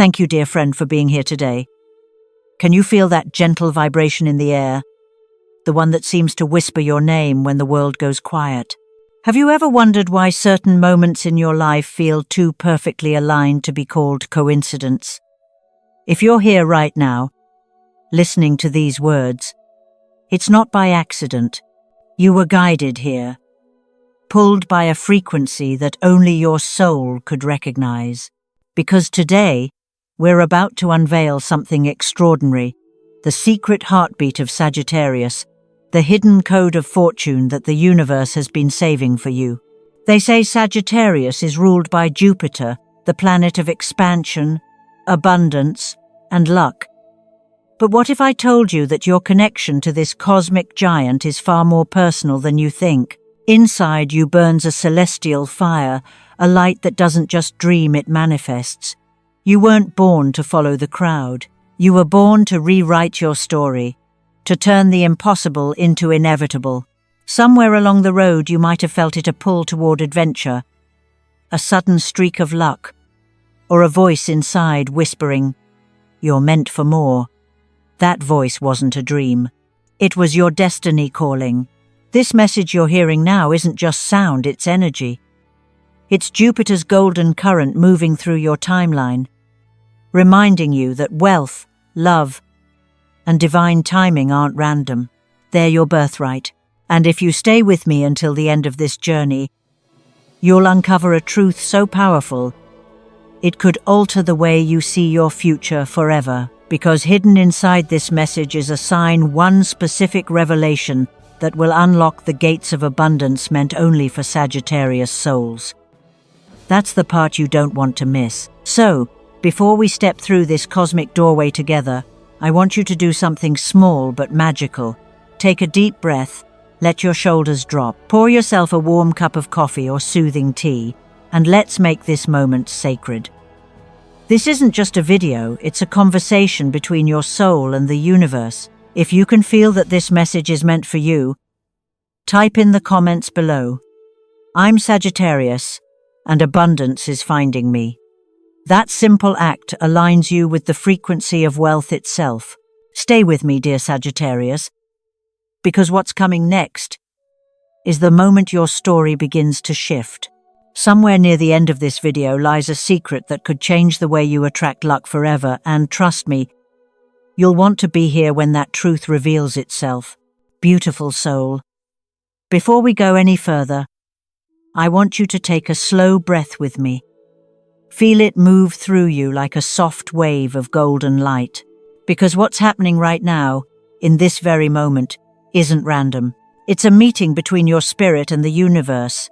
Thank you, dear friend, for being here today. Can you feel that gentle vibration in the air? The one that seems to whisper your name when the world goes quiet. Have you ever wondered why certain moments in your life feel too perfectly aligned to be called coincidence? If you're here right now, listening to these words, it's not by accident. You were guided here, pulled by a frequency that only your soul could recognize. Because today, we're about to unveil something extraordinary, the secret heartbeat of Sagittarius, the hidden code of fortune that the universe has been saving for you. They say Sagittarius is ruled by Jupiter, the planet of expansion, abundance, and luck. But what if I told you that your connection to this cosmic giant is far more personal than you think? Inside you burns a celestial fire, a light that doesn't just dream, it manifests. You weren't born to follow the crowd. You were born to rewrite your story, to turn the impossible into inevitable. Somewhere along the road you might have felt it a pull toward adventure, a sudden streak of luck, or a voice inside whispering, "You're meant for more." That voice wasn't a dream. It was your destiny calling. This message you're hearing now isn't just sound, it's energy. It's Jupiter's golden current moving through your timeline, reminding you that wealth, love, and divine timing aren't random. They're your birthright. And if you stay with me until the end of this journey, you'll uncover a truth so powerful, it could alter the way you see your future forever. Because hidden inside this message is a sign, one specific revelation that will unlock the gates of abundance meant only for Sagittarius souls. That's the part you don't want to miss. So, before we step through this cosmic doorway together, I want you to do something small but magical. Take a deep breath, let your shoulders drop, pour yourself a warm cup of coffee or soothing tea, and let's make this moment sacred. This isn't just a video, it's a conversation between your soul and the universe. If you can feel that this message is meant for you, type in the comments below, "I'm Sagittarius, and abundance is finding me." That simple act aligns you with the frequency of wealth itself. Stay with me, dear Sagittarius, because what's coming next is the moment your story begins to shift. Somewhere near the end of this video lies a secret that could change the way you attract luck forever, and trust me, you'll want to be here when that truth reveals itself. Beautiful soul. Before we go any further, I want you to take a slow breath with me. Feel it move through you like a soft wave of golden light. Because what's happening right now, in this very moment, isn't random. It's a meeting between your spirit and the universe.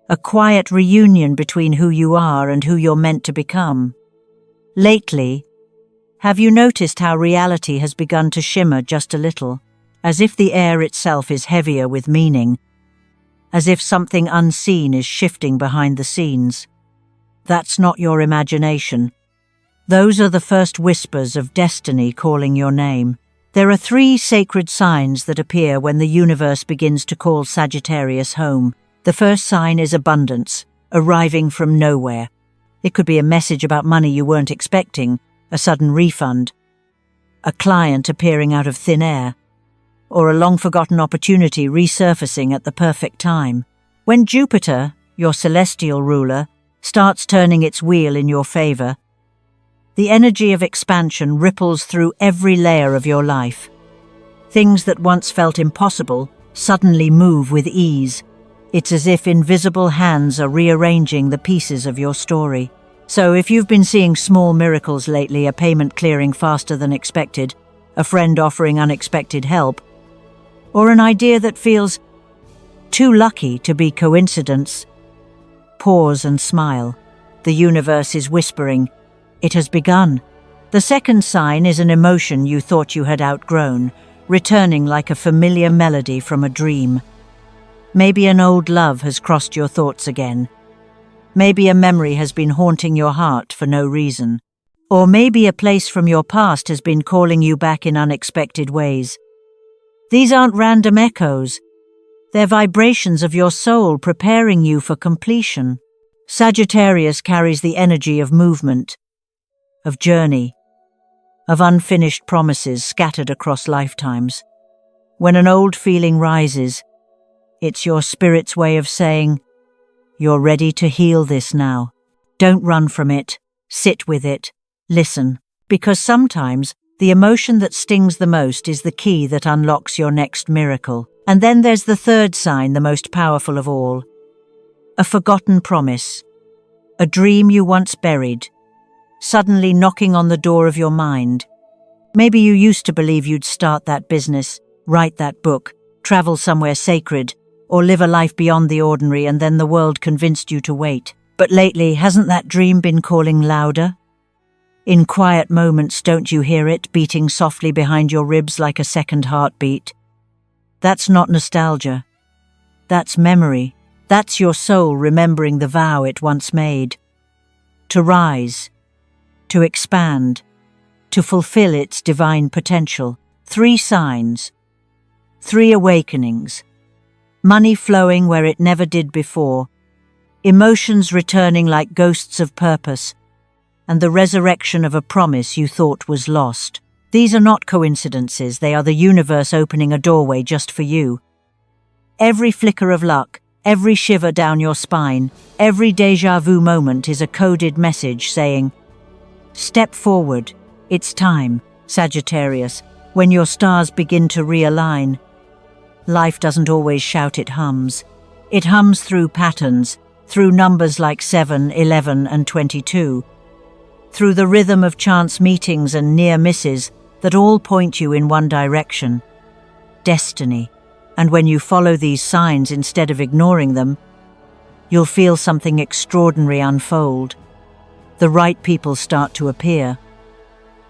A quiet reunion between who you are and who you're meant to become. Lately, have you noticed how reality has begun to shimmer just a little, as if the air itself is heavier with meaning, as if something unseen is shifting behind the scenes? That's not your imagination. Those are the first whispers of destiny calling your name. There are 3 sacred signs that appear when the universe begins to call Sagittarius home. The first sign is abundance, arriving from nowhere. It could be a message about money you weren't expecting, a sudden refund, a client appearing out of thin air, or a long-forgotten opportunity resurfacing at the perfect time. When Jupiter, your celestial ruler, starts turning its wheel in your favor, the energy of expansion ripples through every layer of your life. Things that once felt impossible suddenly move with ease. It's as if invisible hands are rearranging the pieces of your story. So if you've been seeing small miracles lately, a payment clearing faster than expected, a friend offering unexpected help, or an idea that feels too lucky to be coincidence, pause and smile. The universe is whispering, it has begun. The second sign is an emotion you thought you had outgrown, returning like a familiar melody from a dream. Maybe an old love has crossed your thoughts again. Maybe a memory has been haunting your heart for no reason. Or maybe a place from your past has been calling you back in unexpected ways. These aren't random echoes. They're vibrations of your soul preparing you for completion. Sagittarius carries the energy of movement. of journey, of unfinished promises scattered across lifetimes. When an old feeling rises, it's your spirit's way of saying, "You're ready to heal this now." Don't run from it. Sit with it. Listen. Because sometimes the emotion that stings the most is the key that unlocks your next miracle. And then there's the third sign, the most powerful of all. A forgotten promise. A dream you once buried, suddenly knocking on the door of your mind. Maybe you used to believe you'd start that business, write that book, travel somewhere sacred, or live a life beyond the ordinary, and then the world convinced you to wait. But lately, hasn't that dream been calling louder? In quiet moments, don't you hear it beating softly behind your ribs like a second heartbeat? That's not nostalgia. That's memory. That's your soul remembering the vow it once made. To rise, to expand, to fulfill its divine potential. 3 signs, 3 awakenings. Money flowing where it never did before. Emotions returning like ghosts of purpose, and the resurrection of a promise you thought was lost. These are not coincidences, they are the universe opening a doorway just for you. Every flicker of luck, every shiver down your spine, every déjà vu moment is a coded message saying, "Step forward, it's time, Sagittarius." When your stars begin to realign, life doesn't always shout, it hums. It hums through patterns, through numbers like 7, 11, and 22, through the rhythm of chance meetings and near misses that all point you in one direction. Destiny. And when you follow these signs instead of ignoring them, you'll feel something extraordinary unfold. The right people start to appear.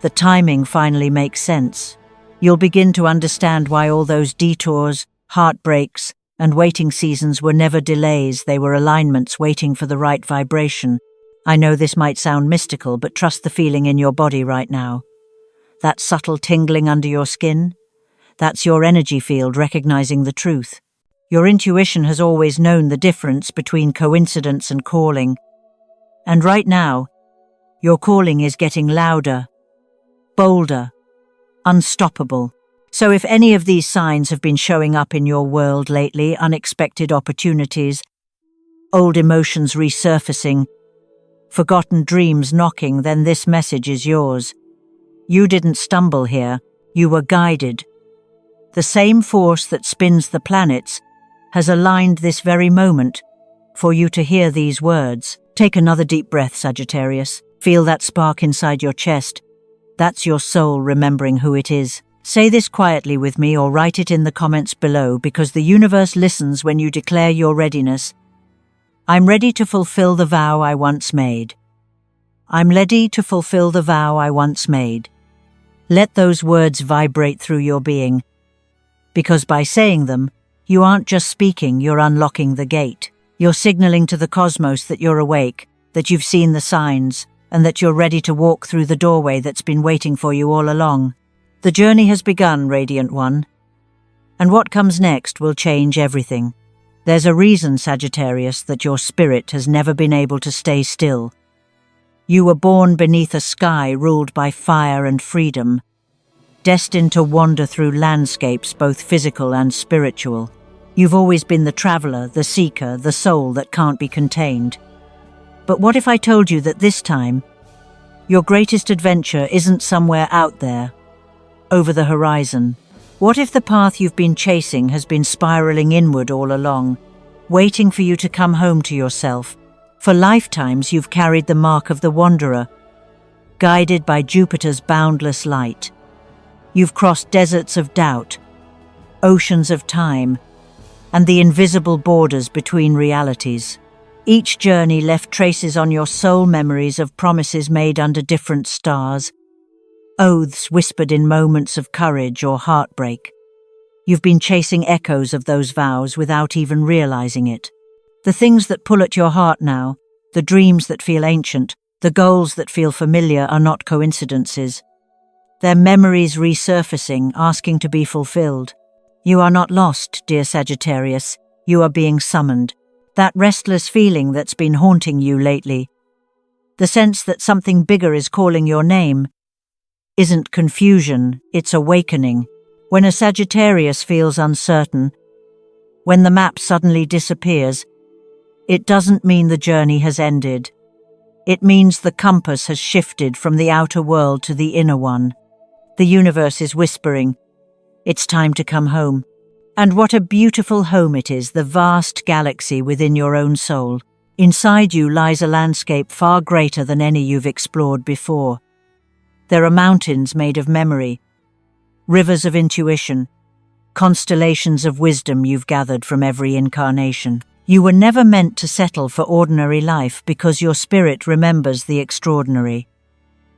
The timing finally makes sense. You'll begin to understand why all those detours, heartbreaks, and waiting seasons were never delays, they were alignments waiting for the right vibration. I know this might sound mystical, but trust the feeling in your body right now. That subtle tingling under your skin, that's your energy field recognizing the truth. Your intuition has always known the difference between coincidence and calling. And right now, your calling is getting louder, bolder, unstoppable. So if any of these signs have been showing up in your world lately, unexpected opportunities, old emotions resurfacing, forgotten dreams knocking, then this message is yours. You didn't stumble here, you were guided. The same force that spins the planets has aligned this very moment for you to hear these words. Take another deep breath, Sagittarius. Feel that spark inside your chest. That's your soul remembering who it is. Say this quietly with me or write it in the comments below, because the universe listens when you declare your readiness. I'm ready to fulfill the vow I once made. I'm ready to fulfill the vow I once made. Let those words vibrate through your being, because by saying them, you aren't just speaking, you're unlocking the gate. You're signaling to the cosmos that you're awake, that you've seen the signs, and that you're ready to walk through the doorway that's been waiting for you all along. The journey has begun, Radiant One, and what comes next will change everything. There's a reason, Sagittarius, that your spirit has never been able to stay still. You were born beneath a sky ruled by fire and freedom, destined to wander through landscapes both physical and spiritual. You've always been the traveler, the seeker, the soul that can't be contained. But what if I told you that this time, your greatest adventure isn't somewhere out there, over the horizon? What if the path you've been chasing has been spiraling inward all along, waiting for you to come home to yourself? For lifetimes you've carried the mark of the wanderer, guided by Jupiter's boundless light. You've crossed deserts of doubt, oceans of time, and the invisible borders between realities. Each journey left traces on your soul, memories of promises made under different stars, oaths whispered in moments of courage or heartbreak. You've been chasing echoes of those vows without even realizing it. The things that pull at your heart now, the dreams that feel ancient, the goals that feel familiar are not coincidences. They're memories resurfacing, asking to be fulfilled. You are not lost, dear Sagittarius. You are being summoned. That restless feeling that's been haunting you lately, The sense that something bigger is calling your name isn't confusion, it's awakening. When a Sagittarius feels uncertain, when the map suddenly disappears, it doesn't mean the journey has ended. It means the compass has shifted from the outer world to the inner one. The universe is whispering, it's time to come home. And what a beautiful home it is, the vast galaxy within your own soul. Inside you lies a landscape far greater than any you've explored before. There are mountains made of memory, rivers of intuition, constellations of wisdom you've gathered from every incarnation. You were never meant to settle for ordinary life because your spirit remembers the extraordinary.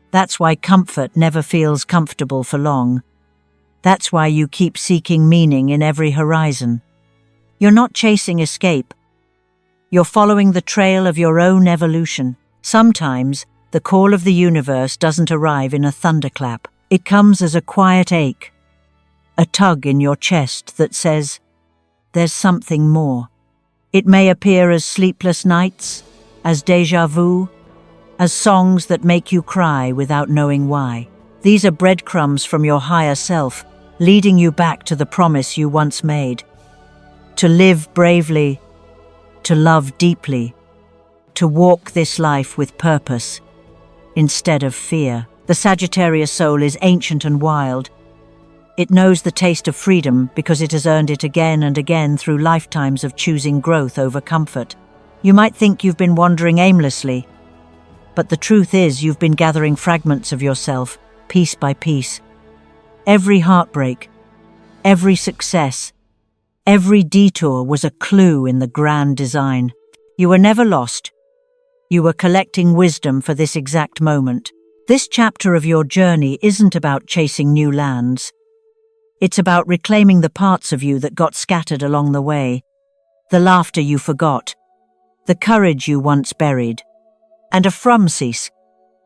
That's why comfort never feels comfortable for long. That's why you keep seeking meaning in every horizon. You're not chasing escape. You're following the trail of your own evolution. Sometimes, the call of the universe doesn't arrive in a thunderclap. It comes as a quiet ache, a tug in your chest that says, there's something more. It may appear as sleepless nights, as déjà vu, as songs that make you cry without knowing why. These are breadcrumbs from your higher self, leading you back to the promise you once made. To live bravely, to love deeply, to walk this life with purpose, instead of fear. The Sagittarius soul is ancient and wild. It knows the taste of freedom because it has earned it again and again through lifetimes of choosing growth over comfort. You might think you've been wandering aimlessly, but the truth is you've been gathering fragments of yourself, piece by piece. Every heartbreak, every success, every detour was a clue in the grand design. You were never lost. You were collecting wisdom for this exact moment. This chapter of your journey isn't about chasing new lands. It's about reclaiming the parts of you that got scattered along the way, the laughter you forgot, the courage you once buried, and a frumcease,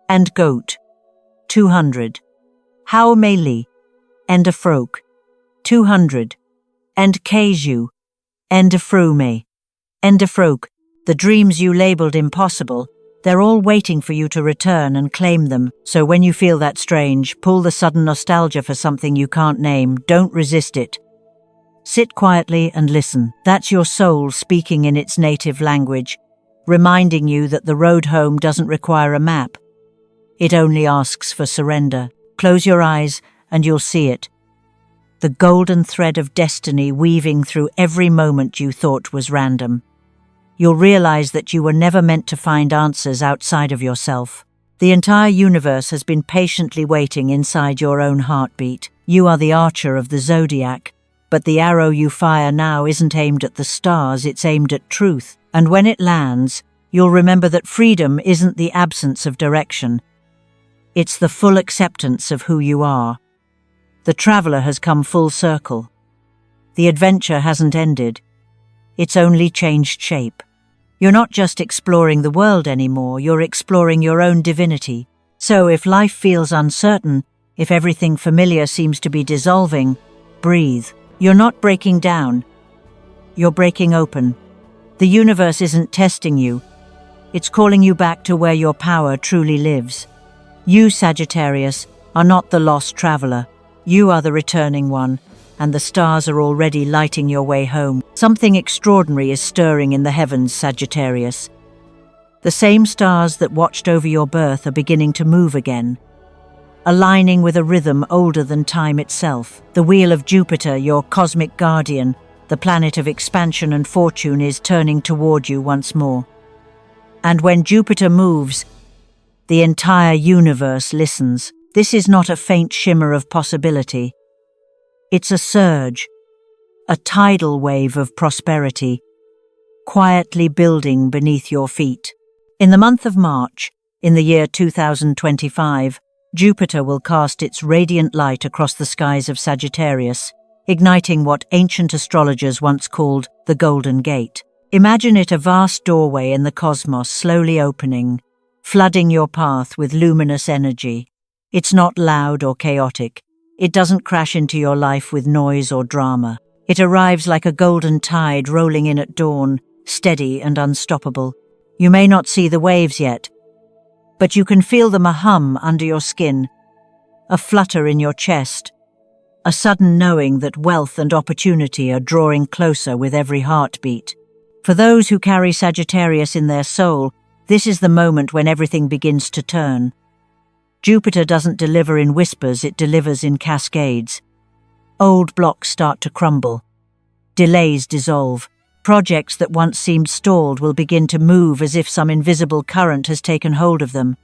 and goat, 200, how meili, and a froke, 200, and keju, and a frume, and a froke. The dreams you labeled impossible, they're all waiting for you to return and claim them. So when you feel that strange, pull the sudden nostalgia for something you can't name, don't resist it. Sit quietly and listen. That's your soul speaking in its native language, reminding you that the road home doesn't require a map. It only asks for surrender. Close your eyes and you'll see it. The golden thread of destiny weaving through every moment you thought was random. You'll realize that you were never meant to find answers outside of yourself. The entire universe has been patiently waiting inside your own heartbeat. You are the archer of the zodiac, but the arrow you fire now isn't aimed at the stars, it's aimed at truth. And when it lands, you'll remember that freedom isn't the absence of direction. It's the full acceptance of who you are. The traveler has come full circle. The adventure hasn't ended. It's only changed shape. You're not just exploring the world anymore, you're exploring your own divinity. So if life feels uncertain, if everything familiar seems to be dissolving, breathe. You're not breaking down. You're breaking open. The universe isn't testing you. It's calling you back to where your power truly lives. You, Sagittarius, are not the lost traveler. You are the returning one, and the stars are already lighting your way home. Something extraordinary is stirring in the heavens, Sagittarius. The same stars that watched over your birth are beginning to move again, aligning with a rhythm older than time itself. The wheel of Jupiter, your cosmic guardian, the planet of expansion and fortune, is turning toward you once more. And when Jupiter moves, the entire universe listens. This is not a faint shimmer of possibility. It's a surge, a tidal wave of prosperity, quietly building beneath your feet. In the month of March, in the year 2025, Jupiter will cast its radiant light across the skies of Sagittarius, igniting what ancient astrologers once called the Golden Gate. Imagine it a vast doorway in the cosmos slowly opening, flooding your path with luminous energy. It's not loud or chaotic. It doesn't crash into your life with noise or drama. It arrives like a golden tide rolling in at dawn, steady and unstoppable. You may not see the waves yet, but you can feel them a hum under your skin, a flutter in your chest, a sudden knowing that wealth and opportunity are drawing closer with every heartbeat. For those who carry Sagittarius in their soul, this is the moment when everything begins to turn. Jupiter doesn't deliver in whispers, it delivers in cascades. Old blocks start to crumble. Delays dissolve. Projects that once seemed stalled will begin to move as if some invisible current has taken hold of them.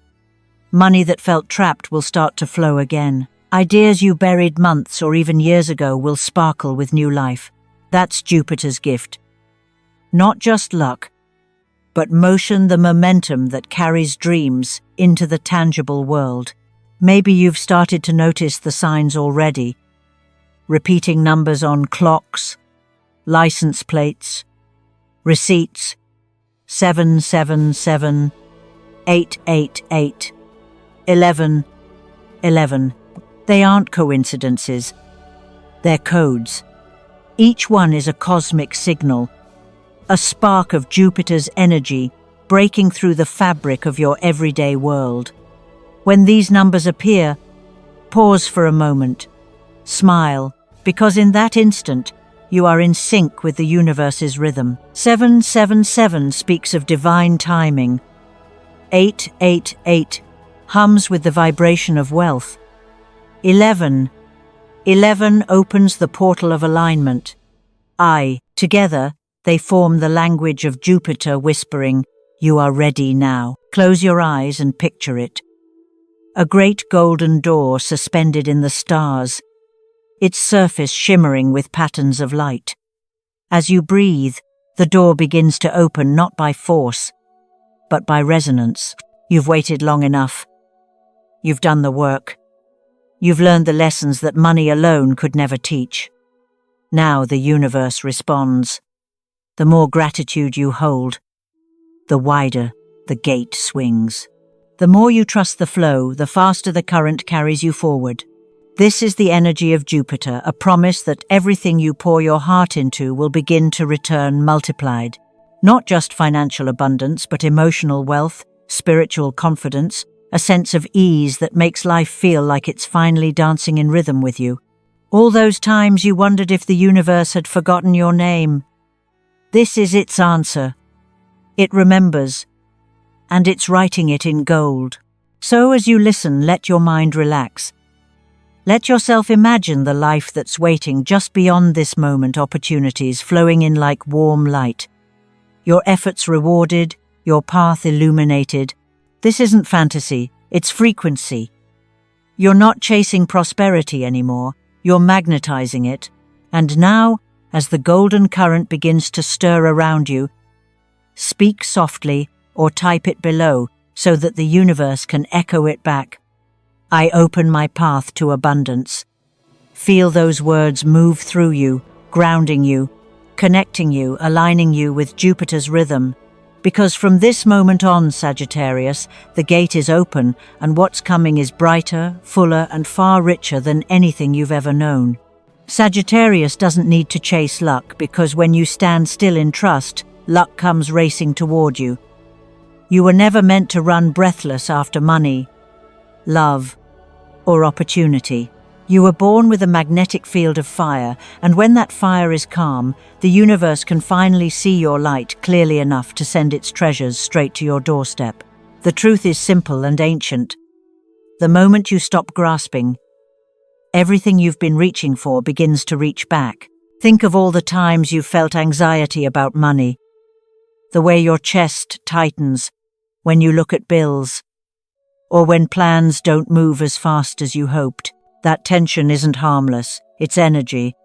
Money that felt trapped will start to flow again. Ideas you buried months or even years ago will sparkle with new life. That's Jupiter's gift. Not just luck, but motion, the momentum that carries dreams into the tangible world. Maybe you've started to notice the signs already. Repeating numbers on clocks, license plates, receipts, 777, 888, 1111. They aren't coincidences. They're codes. Each one is a cosmic signal, a spark of Jupiter's energy breaking through the fabric of your everyday world. When these numbers appear, pause for a moment. Smile, because in that instant, you are in sync with the universe's rhythm. 777 speaks of divine timing. 888 hums with the vibration of wealth. 1111 opens the portal of alignment. Together, they form the language of Jupiter whispering, "You are ready now." Close your eyes and picture it. A great golden door suspended in the stars, its surface shimmering with patterns of light. As you breathe, the door begins to open not by force, but by resonance. You've waited long enough. You've done the work. You've learned the lessons that money alone could never teach. Now the universe responds. The more gratitude you hold, the wider the gate swings. The more you trust the flow, the faster the current carries you forward. This is the energy of Jupiter, a promise that everything you pour your heart into will begin to return multiplied. Not just financial abundance, but emotional wealth, spiritual confidence, a sense of ease that makes life feel like it's finally dancing in rhythm with you. All those times you wondered if the universe had forgotten your name. This is its answer. It remembers, and it's writing it in gold. So as you listen, let your mind relax. Let yourself imagine the life that's waiting just beyond this moment, opportunities flowing in like warm light. Your efforts rewarded, your path illuminated. This isn't fantasy, it's frequency. You're not chasing prosperity anymore, you're magnetizing it. And now, as the golden current begins to stir around you, speak softly or type it below so that the universe can echo it back. I open my path to abundance. Feel those words move through you, grounding you, connecting you, aligning you with Jupiter's rhythm. Because from this moment on, Sagittarius, the gate is open and what's coming is brighter, fuller, and far richer than anything you've ever known. Sagittarius doesn't need to chase luck because when you stand still in trust, luck comes racing toward you. You were never meant to run breathless after money, love, or opportunity. You were born with a magnetic field of fire, and when that fire is calm, the universe can finally see your light clearly enough to send its treasures straight to your doorstep. The truth is simple and ancient. The moment you stop grasping, everything you've been reaching for begins to reach back. Think of all the times you've felt anxiety about money, the way your chest tightens when you look at bills, or when plans don't move as fast as you hoped. That tension isn't harmless, it's energy.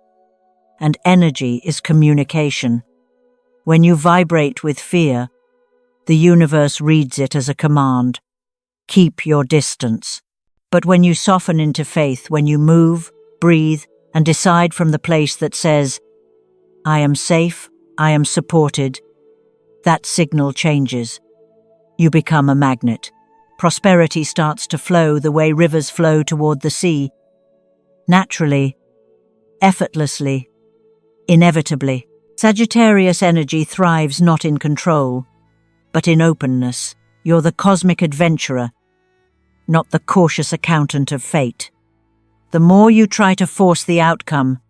And energy is communication. When you vibrate with fear, the universe reads it as a command. Keep your distance. But when you soften into faith, when you move, breathe, and decide from the place that says, I am safe, I am supported, that signal changes. You become a magnet. Prosperity starts to flow the way rivers flow toward the sea. Naturally, effortlessly, inevitably. Sagittarius energy thrives not in control, but in openness. You're the cosmic adventurer, not the cautious accountant of fate. The more you try to force the outcome,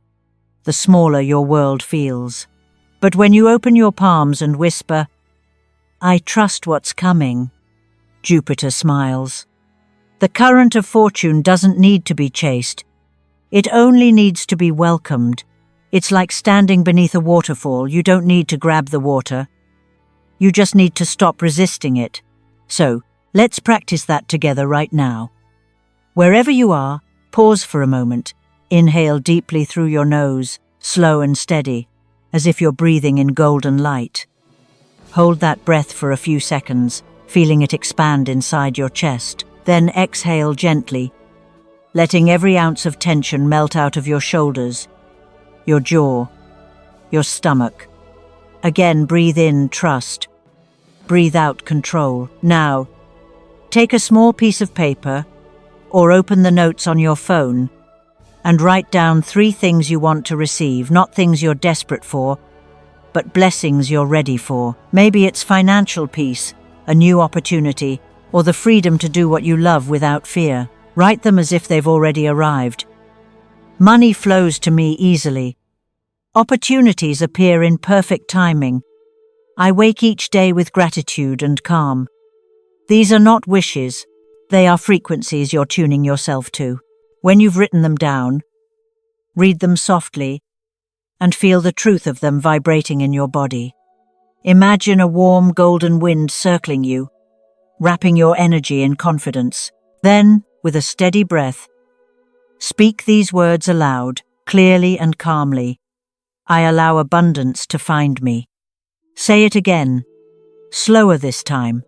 the smaller your world feels. But when you open your palms and whisper, "I trust what's coming," Jupiter smiles. The current of fortune doesn't need to be chased. It only needs to be welcomed. It's like standing beneath a waterfall. You don't need to grab the water. You just need to stop resisting it. So, let's practice that together right now. Wherever you are, pause for a moment. Inhale deeply through your nose, slow and steady, as if you're breathing in golden light. Hold that breath for a few seconds, feeling it expand inside your chest. Then exhale gently, letting every ounce of tension melt out of your shoulders, your jaw, your stomach. Again, breathe in trust. Breathe out control. Now, take a small piece of paper or open the notes on your phone and write down 3 things you want to receive, not things you're desperate for, but blessings you're ready for. Maybe it's financial peace, a new opportunity, or the freedom to do what you love without fear. Write them as if they've already arrived. Money flows to me easily. Opportunities appear in perfect timing. I wake each day with gratitude and calm. These are not wishes. They are frequencies you're tuning yourself to. When you've written them down, read them softly and feel the truth of them vibrating in your body. Imagine a warm golden wind circling you, wrapping your energy in confidence. Then, with a steady breath, speak these words aloud, clearly and calmly. I allow abundance to find me. Say it again, slower this time.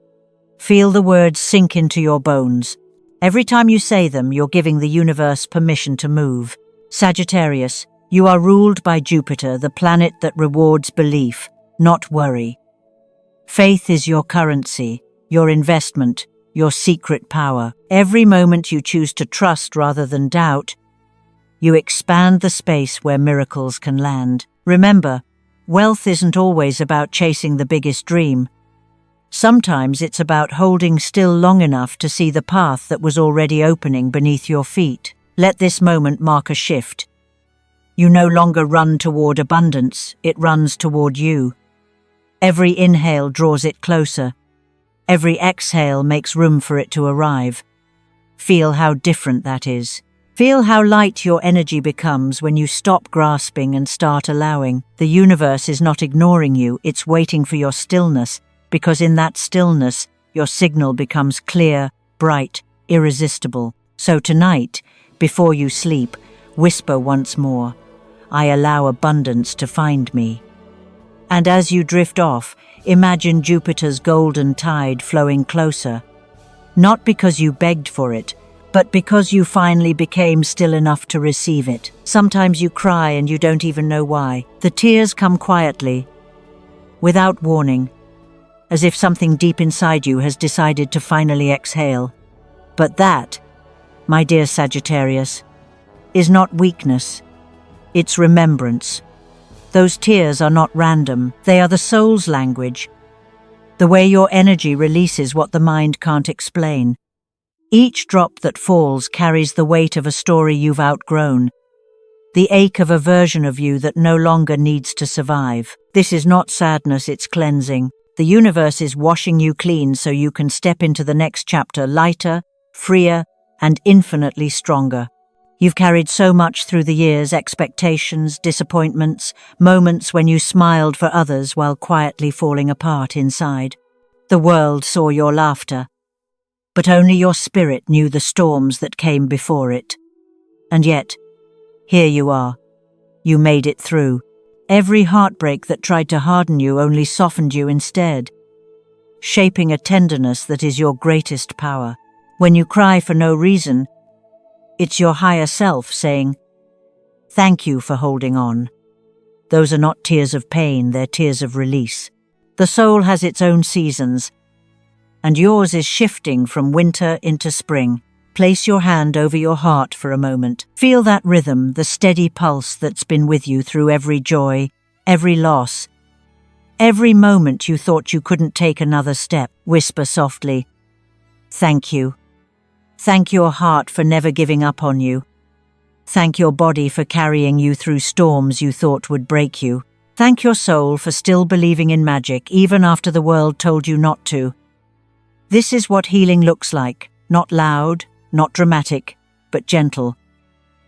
Feel the words sink into your bones. Every time you say them, you're giving the universe permission to move. Sagittarius, you are ruled by Jupiter, the planet that rewards belief, not worry. Faith is your currency, your investment, your secret power. Every moment you choose to trust rather than doubt, you expand the space where miracles can land. Remember, wealth isn't always about chasing the biggest dream. Sometimes it's about holding still long enough to see the path that was already opening beneath your feet. Let this moment mark a shift. You no longer run toward abundance, it runs toward you. Every inhale draws it closer. Every exhale makes room for it to arrive. Feel how different that is. Feel how light your energy becomes when you stop grasping and start allowing. The universe is not ignoring you, it's waiting for your stillness, because in that stillness, your signal becomes clear, bright, irresistible. So tonight, before you sleep, whisper once more, I allow abundance to find me. And as you drift off, imagine Jupiter's golden tide flowing closer. Not because you begged for it, but because you finally became still enough to receive it. Sometimes you cry and you don't even know why. The tears come quietly, without warning, as if something deep inside you has decided to finally exhale. But that, my dear Sagittarius, is not weakness, it's remembrance. Those tears are not random, they are the soul's language, the way your energy releases what the mind can't explain. Each drop that falls carries the weight of a story you've outgrown, the ache of a version of you that no longer needs to survive. This is not sadness, it's cleansing. The universe is washing you clean so you can step into the next chapter lighter, freer, and infinitely stronger. You've carried so much through the years, expectations, disappointments, moments when you smiled for others while quietly falling apart inside. The world saw your laughter, but only your spirit knew the storms that came before it. And yet, here you are. You made it through. Every heartbreak that tried to harden you only softened you instead, shaping a tenderness that is your greatest power. When you cry for no reason, it's your higher self saying, "Thank you for holding on." Those are not tears of pain, they're tears of release. The soul has its own seasons, and yours is shifting from winter into spring. Place your hand over your heart for a moment. Feel that rhythm, the steady pulse that's been with you through every joy, every loss, Every moment you thought you couldn't take another step, whisper softly, "Thank you." Thank your heart for never giving up on you. Thank your body for carrying you through storms you thought would break you. Thank your soul for still believing in magic even after the world told you not to. This is what healing looks like, not loud, not dramatic, but gentle.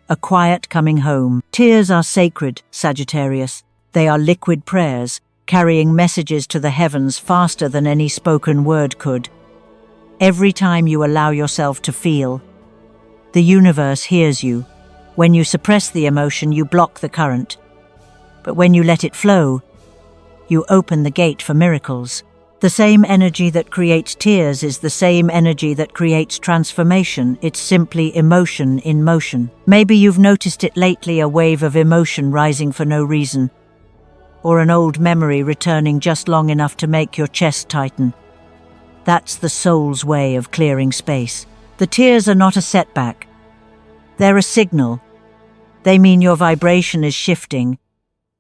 A quiet coming home. Tears are sacred, Sagittarius. They are liquid prayers, carrying messages to the heavens faster than any spoken word could. Every time you allow yourself to feel, the universe hears you. When you suppress the emotion, you block the current. But when you let it flow, you open the gate for miracles. The same energy that creates tears is the same energy that creates transformation. It's simply emotion in motion. Maybe you've noticed it lately, a wave of emotion rising for no reason, or an old memory returning just long enough to make your chest tighten. That's the soul's way of clearing space. The tears are not a setback. They're a signal. They mean your vibration is shifting.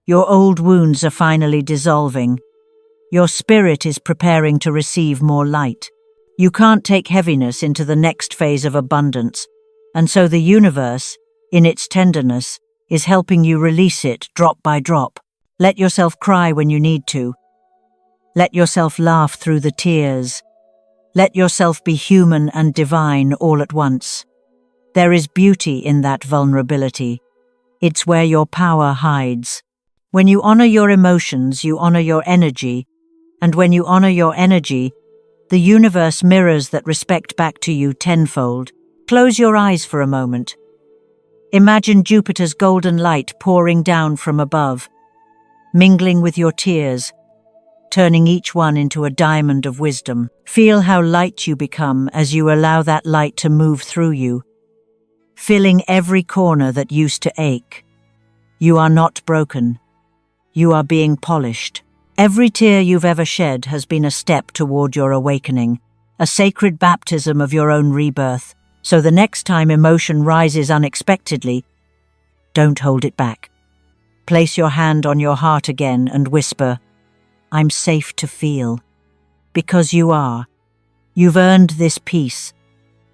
Your old wounds are finally dissolving. Your spirit is preparing to receive more light. You can't take heaviness into the next phase of abundance, and so the universe, in its tenderness, is helping you release it drop by drop. Let yourself cry when you need to. Let yourself laugh through the tears. Let yourself be human and divine all at once. There is beauty in that vulnerability. It's where your power hides. When you honor your emotions, you honor your energy, and when you honor your energy, the universe mirrors that respect back to you tenfold. Close your eyes for a moment. Imagine Jupiter's golden light pouring down from above, mingling with your tears, turning each one into a diamond of wisdom. Feel how light you become as you allow that light to move through you, filling every corner that used to ache. You are not broken. You are being polished. Every tear you've ever shed has been a step toward your awakening, a sacred baptism of your own rebirth. So the next time emotion rises unexpectedly, don't hold it back. Place your hand on your heart again and whisper, "I'm safe to feel." Because you are. You've earned this peace,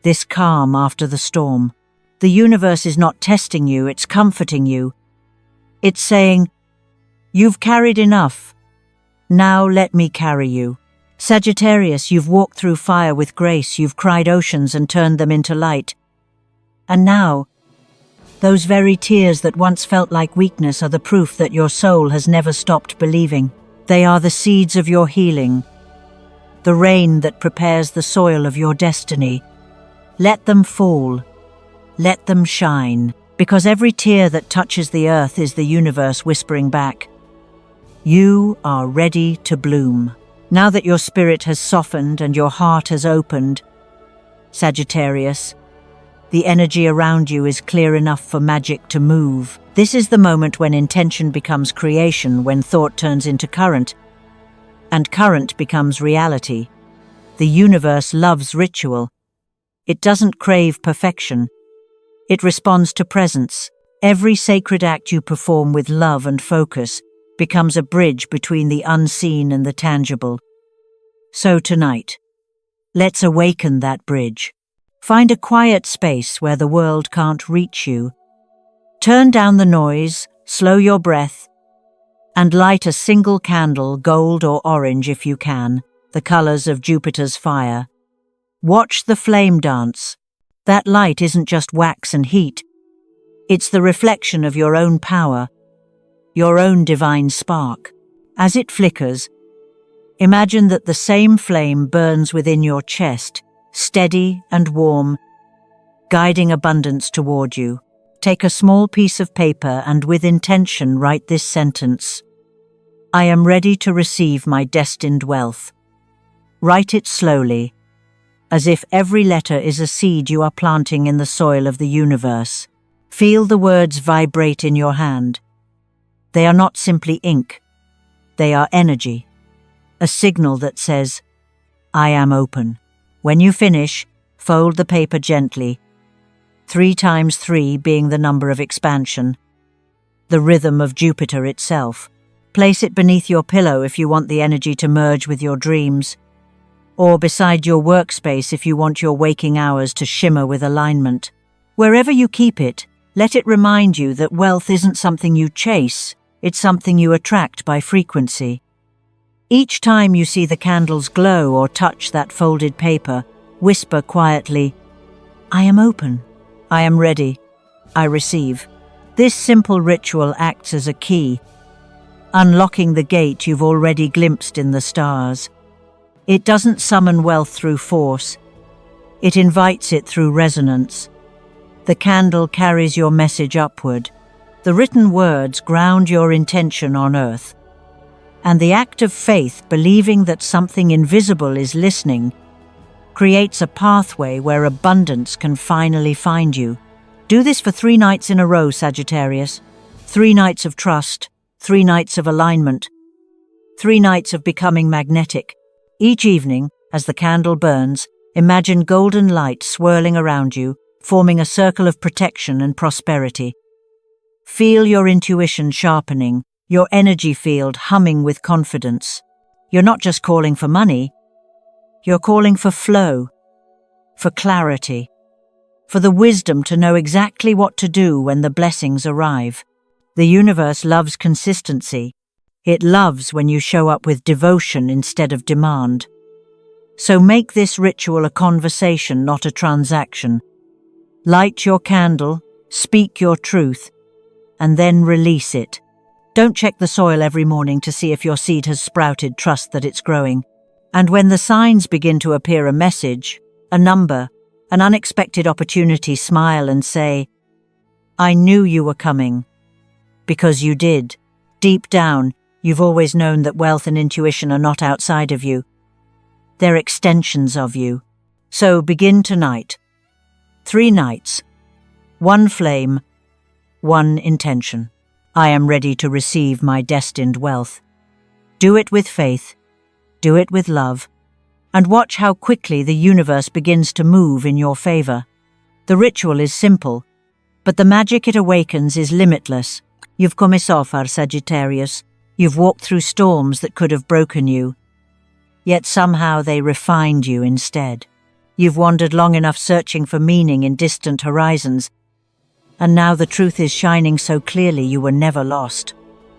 this calm after the storm. The universe is not testing you, it's comforting you. It's saying, "You've carried enough. Now let me carry you." Sagittarius, you've walked through fire with grace, you've cried oceans and turned them into light. And now, those very tears that once felt like weakness are the proof that your soul has never stopped believing. They are the seeds of your healing, the rain that prepares the soil of your destiny. Let them fall. Let them shine, because every tear that touches the earth is the universe whispering back, "You are ready to bloom." Now that your spirit has softened and your heart has opened, Sagittarius, the energy around you is clear enough for magic to move. This is the moment when intention becomes creation, when thought turns into current, and current becomes reality. The universe loves ritual. It doesn't crave perfection. It responds to presence. Every sacred act you perform with love and focus becomes a bridge between the unseen and the tangible. So tonight, let's awaken that bridge. Find a quiet space where the world can't reach you. Turn down the noise, slow your breath, and light a single candle, gold or orange if you can, the colors of Jupiter's fire. Watch the flame dance. That light isn't just wax and heat. It's the reflection of your own power, your own divine spark. As it flickers, imagine that the same flame burns within your chest, steady and warm, guiding abundance toward you. Take a small piece of paper and with intention write this sentence: "I am ready to receive my destined wealth." Write it slowly, as if every letter is a seed you are planting in the soil of the universe. Feel the words vibrate in your hand. They are not simply ink. They are energy, a signal that says, "I am open." When you finish, fold the paper gently, 3 times 3 being the number of expansion, the rhythm of Jupiter itself. Place it beneath your pillow if you want the energy to merge with your dreams, or beside your workspace if you want your waking hours to shimmer with alignment. Wherever you keep it, let it remind you that wealth isn't something you chase, it's something you attract by frequency. Each time you see the candles glow or touch that folded paper, whisper quietly, "I am open. I am ready. I receive." This simple ritual acts as a key, unlocking the gate you've already glimpsed in the stars. It doesn't summon wealth through force. It invites it through resonance. The candle carries your message upward. The written words ground your intention on earth. And the act of faith, believing that something invisible is listening, creates a pathway where abundance can finally find you. Do this for 3 nights in a row, Sagittarius. 3 nights of trust, 3 nights of alignment, 3 nights of becoming magnetic. Each evening, as the candle burns, imagine golden light swirling around you, forming a circle of protection and prosperity. Feel your intuition sharpening, your energy field humming with confidence. You're not just calling for money, you're calling for flow, for clarity, for the wisdom to know exactly what to do when the blessings arrive. The universe loves consistency. It loves when you show up with devotion instead of demand. So make this ritual a conversation, not a transaction. Light your candle, speak your truth, and then release it. Don't check the soil every morning to see if your seed has sprouted. Trust that it's growing. And when the signs begin to appear, a message, a number, an unexpected opportunity, smile and say, "I knew you were coming." Because you did. Deep down, you've always known that wealth and intuition are not outside of you. They're extensions of you. So begin tonight. 3 nights. 1 flame. 1 intention. I am ready to receive my destined wealth. Do it with faith. Do it with love. And watch how quickly the universe begins to move in your favor. The ritual is simple, but the magic it awakens is limitless. You've come so far, Sagittarius. You've walked through storms that could have broken you. Yet somehow they refined you instead. You've wandered long enough searching for meaning in distant horizons, and now the truth is shining so clearly you were never lost.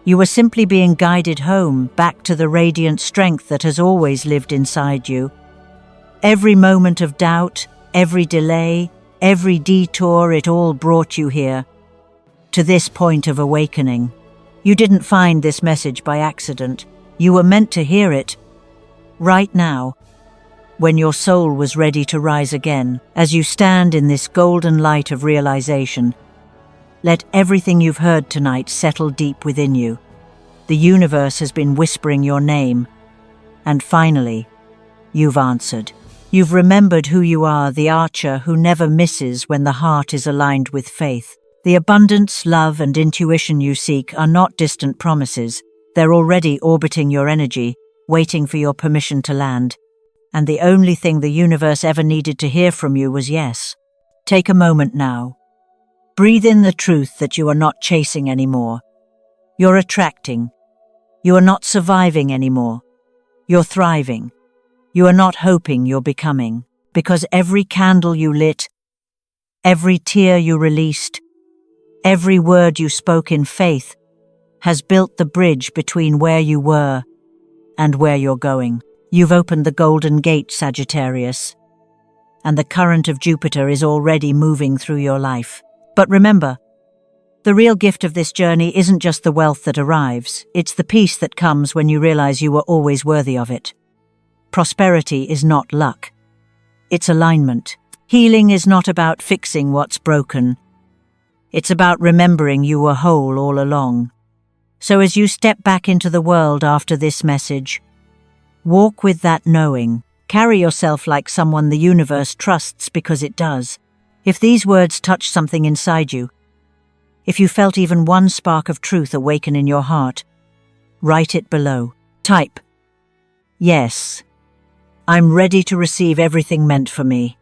You were simply being guided home, back to the radiant strength that has always lived inside you. Every moment of doubt, every delay, every detour, it all brought you here, to this point of awakening. You didn't find this message by accident. You were meant to hear it right now, when your soul was ready to rise again. As you stand in this golden light of realization, let everything you've heard tonight settle deep within you. The universe has been whispering your name, and finally, you've answered. You've remembered who you are, the archer who never misses when the heart is aligned with faith. The abundance, love, and intuition you seek are not distant promises. They're already orbiting your energy, waiting for your permission to land. And the only thing the universe ever needed to hear from you was yes. Take a moment now. Breathe in the truth that you are not chasing anymore. You're attracting. You are not surviving anymore. You're thriving. You are not hoping, you're becoming. Because every candle you lit, every tear you released, every word you spoke in faith has built the bridge between where you were and where you're going. You've opened the golden gate, Sagittarius, and the current of Jupiter is already moving through your life. But remember, the real gift of this journey isn't just the wealth that arrives, it's the peace that comes when you realize you were always worthy of it. Prosperity is not luck. It's alignment. Healing is not about fixing what's broken. It's about remembering you were whole all along. So as you step back into the world after this message, walk with that knowing. Carry yourself like someone the universe trusts because it does. If these words touch something inside you, if you felt even one spark of truth awaken in your heart, write it below. Type, "Yes, I'm ready to receive everything meant for me."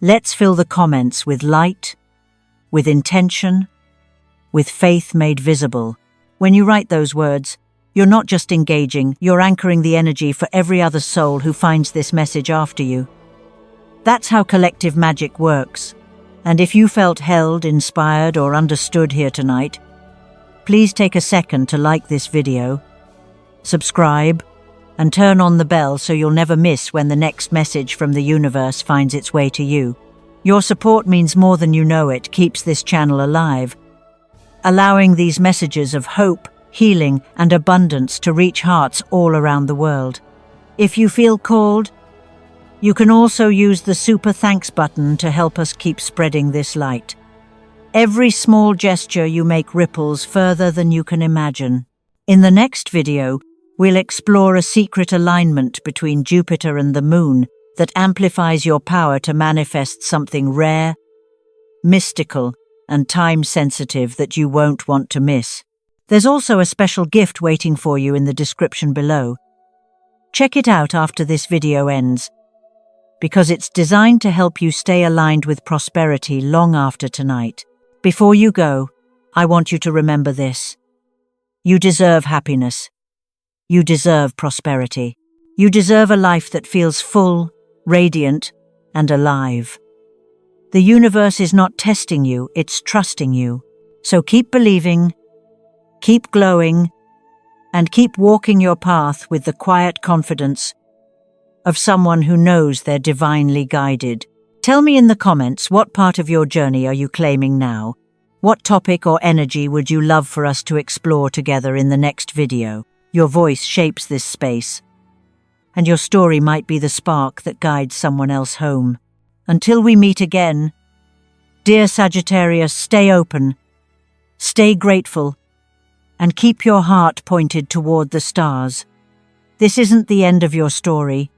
Let's fill the comments with light, with intention, with faith made visible. When you write those words, You're not just engaging, you're anchoring the energy for every other soul who finds this message after you. That's how collective magic works. And if you felt held, inspired, or understood here tonight, please take a second to like this video, subscribe, and turn on the bell so you'll never miss when the next message from the universe finds its way to you. Your support means more than you know. It keeps this channel alive, allowing these messages of hope, healing, and abundance to reach hearts all around the world. If you feel called, you can also use the super thanks button to help us keep spreading this light. Every small gesture you make ripples further than you can imagine. In the next video, we'll explore a secret alignment between Jupiter and the Moon that amplifies your power to manifest something rare, mystical, and time-sensitive that you won't want to miss. There's also a special gift waiting for you in the description below. Check it out after this video ends, because it's designed to help you stay aligned with prosperity long after tonight. Before you go, I want you to remember this. You deserve happiness. You deserve prosperity. You deserve a life that feels full, radiant, and alive. The universe is not testing you, it's trusting you. So keep believing, keep glowing, and keep walking your path with the quiet confidence of someone who knows they're divinely guided. Tell me in the comments, what part of your journey are you claiming now? What topic or energy would you love for us to explore together in the next video? Your voice shapes this space, and your story might be the spark that guides someone else home. Until we meet again, dear Sagittarius, stay open, stay grateful, and keep your heart pointed toward the stars. This isn't the end of your story.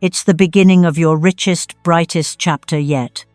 It's the beginning of your richest, brightest chapter yet.